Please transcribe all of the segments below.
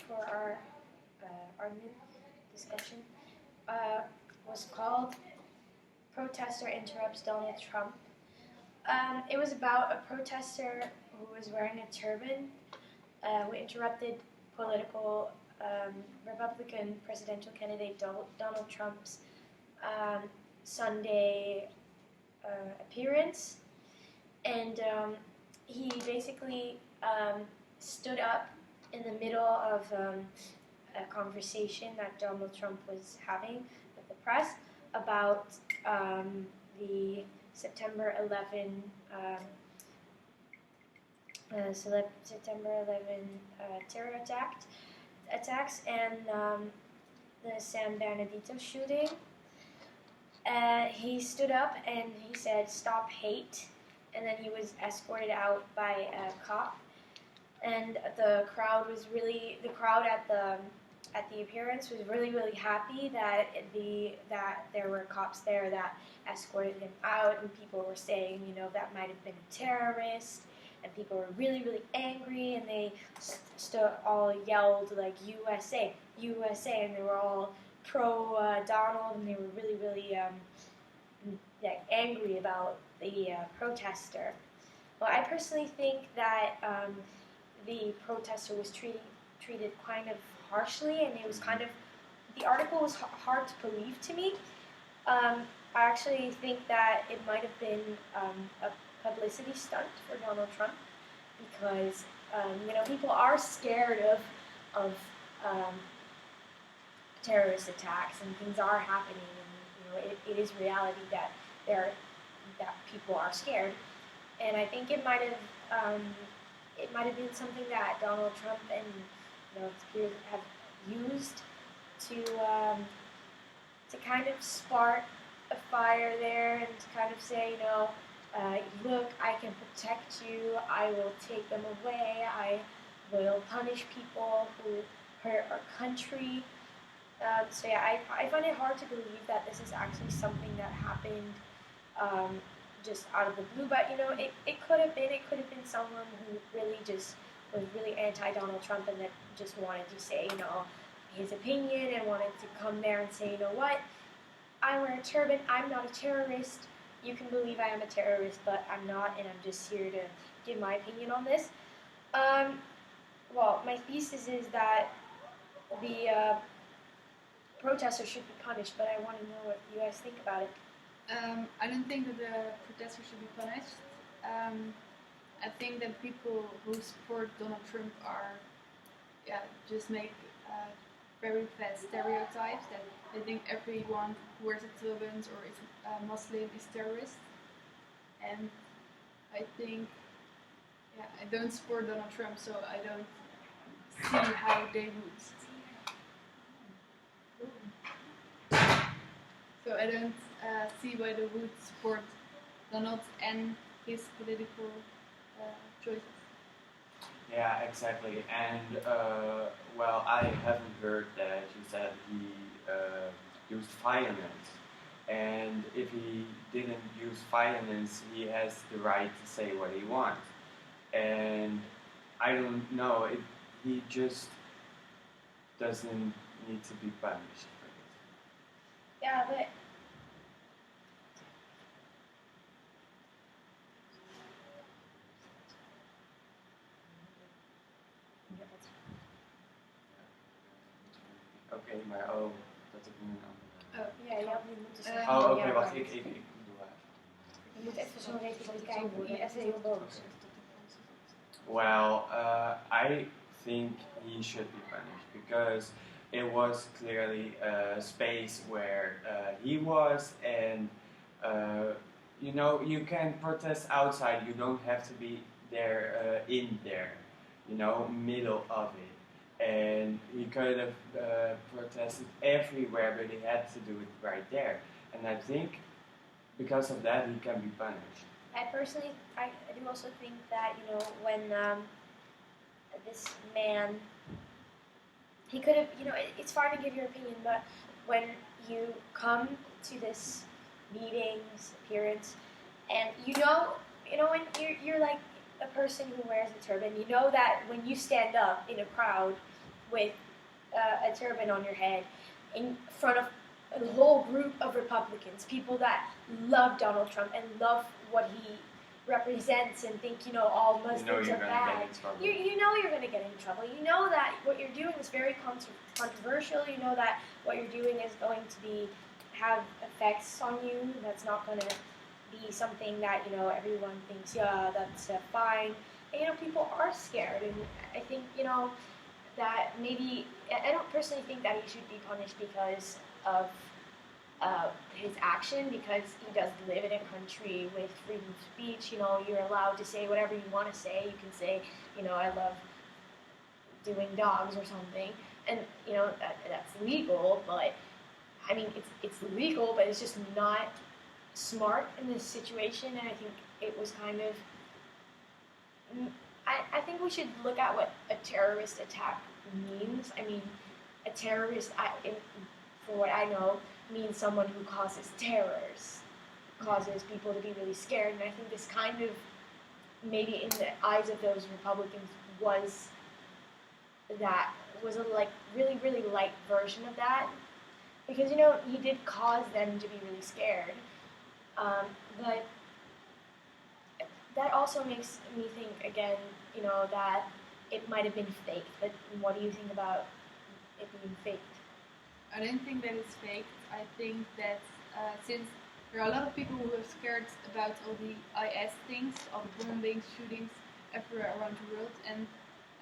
for argument discussion was called "Protester Interrupts Donald Trump." It was about a protester who was wearing a turban who interrupted political Republican presidential candidate Donald Trump's Sunday appearance, and he basically stood up in the middle of a conversation that Donald Trump was having with the press about the September 11 terror attacks and the San Bernardino shooting. He stood up and he said, "Stop hate," and then he was escorted out by a cop. And the crowd at the appearance was really happy that there were cops there that escorted him out, and people were saying, that might have been a terrorist, and people were really angry, and they all yelled like USA, USA, and they were all pro Donald, and they were really angry about the protester. Well, I personally think that the protester was treated kind of harshly, and it was the article was hard to believe to me. I actually think that it might have been a publicity stunt for Donald Trump, because people are scared of terrorist attacks, and things are happening, and it is reality that people are scared, and I think it might have been something that Donald Trump and his peers have used to kind of spark a fire there, and to kind of say, look, I can protect you, I will take them away, I will punish people who hurt our country. So yeah, I find it hard to believe that this is actually something that happened just out of the blue, but it could have been someone who really just was really anti-Donald Trump, and that just wanted to say, his opinion, and wanted to come there and say, what, I wear a turban, I'm not a terrorist, you can believe I am a terrorist, but I'm not, and I'm just here to give my opinion on this. Well, my thesis is that the protesters should be punished, but I want to know what you guys think about it. I don't think that the protesters should be punished. I think that people who support Donald Trump just make very bad stereotypes, that they think everyone who wears a turban or is a Muslim is terrorist. And I think, I don't support Donald Trump, so I don't see how they would. So I don't see why they would support Donald and his political choices. Yeah, exactly. And well, I haven't heard that you said he used violence. And if he didn't use violence, he has the right to say what he wants. And I don't know, he just doesn't need to be punished for this. Yeah, but Oké, maar dat ik nu een andere... ja, je moet dus oké, wacht, ik doe even. Je moet even zo'n republikein worden, even heel boos. Well, I think he should be punished because it was clearly a space where he was, and you can protest outside. You don't have to be there in there, middle of it. And he could have protested everywhere, but he had to do it right there. And I think because of that, he can be punished. I do also think that, when this man, he could have, it's fine to give your opinion, but when you come to this meeting's appearance, and when you're like a person who wears a turban, that when you stand up in a crowd, with a turban on your head in front of a whole group of Republicans, people that love Donald Trump and love what he represents and think, all Muslims You know you're are gonna bad. get in trouble. You know you're going to get in trouble. You know that what you're doing is very controversial. You know that what you're doing is going to have effects on you. That's not going to be something that, everyone thinks, yeah, that's fine. And, people are scared. And I think, that maybe, I don't personally think that he should be punished because of his action, because he does live in a country with freedom of speech. You're allowed to say whatever you want to say. You can say, I love doing dogs or something, and that's legal. But I mean, it's legal, but it's just not smart in this situation. And I think it was kind of. I think we should look at what a terrorist attack means. I mean, a terrorist, for what I know, means someone who causes terrors, causes people to be really scared. And I think this kind of, maybe in the eyes of those Republicans, was a really, really light version of that. Because, he did cause them to be really scared. But that also makes me think, again, that it might have been faked. But what do you think about it being faked? I don't think that it's faked. I think that since there are a lot of people who are scared about all the IS things, all the bombings, shootings everywhere around the world, and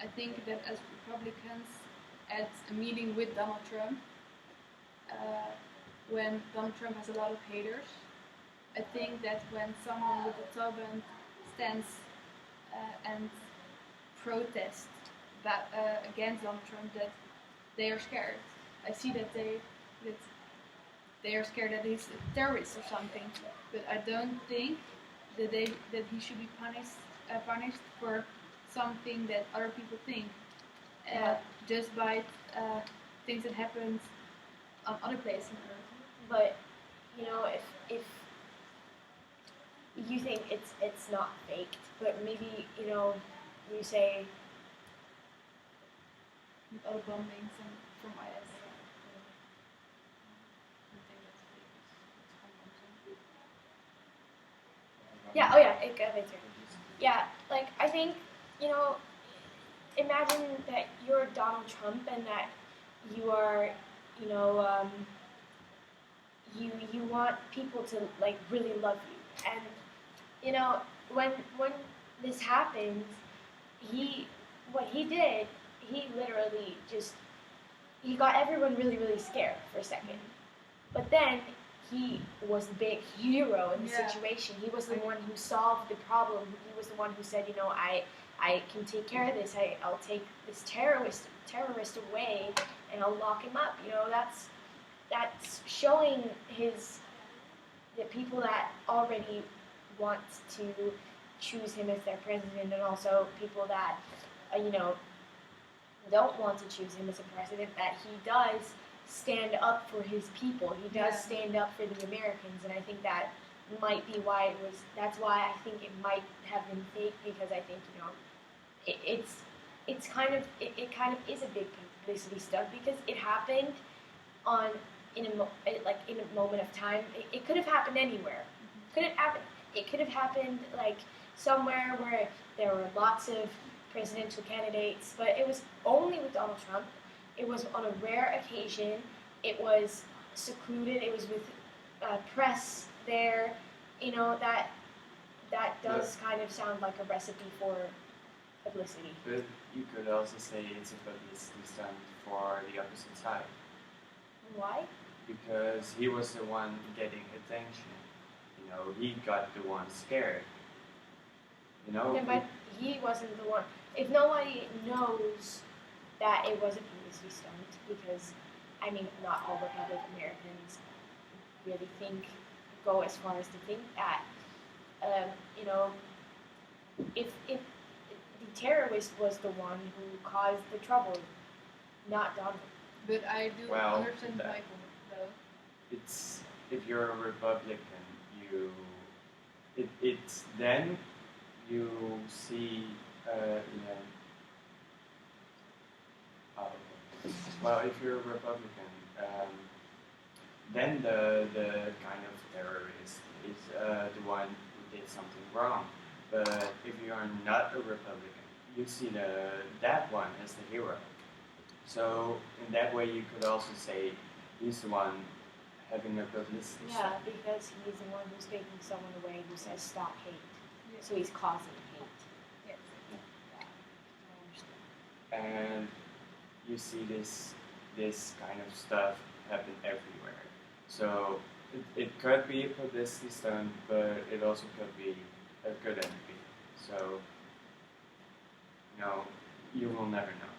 I think that as Republicans at a meeting with Donald Trump, when Donald Trump has a lot of haters, I think that when someone with a turban stands and protests against Donald Trump, that they are scared. I see that they are scared that he's a terrorist or something, but I don't think that he should be punished for something that other people think, just by things that happened on other places on Earth. But if you think it's not faked, but maybe you say All bombings from IS. yeah, oh yeah, it got my turn. Yeah, I think imagine that you're Donald Trump and that you are you want people to really love you, and when this happens, what he did, he literally he got everyone really, really scared for a second. But then he was the big hero in the situation. He was the one who solved the problem. He was the one who said, I can take care of this. I'll take this terrorist away and I'll lock him up. That's showing the people that already want to choose him as their president, and also people that don't want to choose him as a president, that he does stand up for his people. He does stand up for the Americans, and I think that might be why that's why I think it might have been fake, because I think it kind of is a big publicity stunt, because it happened in a moment of time. It could have happened anywhere. It could have happened somewhere where there were lots of presidential candidates, but it was only with Donald Trump. It was on a rare occasion. It was secluded. It was with press there. That does kind of sound like a recipe for publicity. But you could also say it's a publicity stunt for the opposite side. Why? Because he was the one getting attention. He got the one scared. Yeah, but he wasn't the one. If nobody knows that it was a publicity stunt, because not all Republican Americans really go as far as to think that. If the terrorist was the one who caused the trouble, not Donald. But I do understand Michael, though. It's if you're a Republican, it's then you see well, if you're a Republican, then the kind of terrorist is the one who did something wrong. But if you are not a Republican, you see that one as the hero. So in that way, you could also say he's the one having a publicity Yeah, stunt. because he's the one who's taking someone away who says stop hate. Yes. So he's causing hate. Yes. Yeah, I understand. And you see this kind of stuff happen everywhere. So it could be a publicity stunt, but it also could be a good entity. So you will never know.